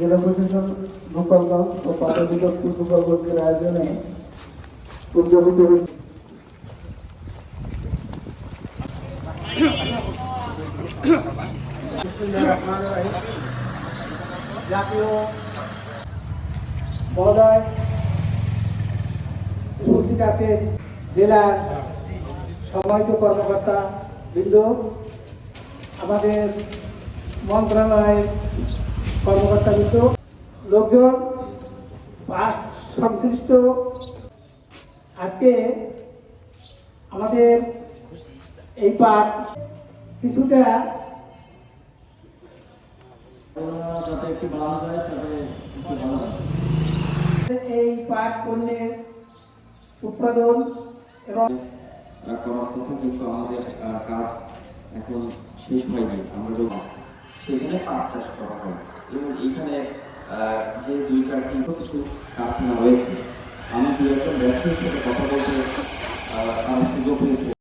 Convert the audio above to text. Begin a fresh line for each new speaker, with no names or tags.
জেলা প্রশাসন গোপালগঞ্জ ও পাট অধিদপ্তর গোপালগঞ্জের আয়োজনে উদযাপিত হয়েছে। জাতীয় মহোদয় উপস্থিত আছেন, জেলার সম্মানিত কর্মকর্তা বৃন্দ, আমাদের মন্ত্রণালয়ের কর্মকর্তা বৃন্দ, লোকজন, পাট সংশ্লিষ্ট। আজকে আমাদের এই পাট কিছুটা এই পাট পণ্যের উৎপাদন এবং
করার কথা, কিন্তু আমাদের কাজ এখন শেষ হয়নি। আমরা সেখানে পাট চাষ করা হয় এবং এখানে যে 2-4টি কিছু কারখানা রয়েছে, আমি 2-1 ব্যবসায়ীর সাথে কথা বলতে সুযোগ হয়েছে।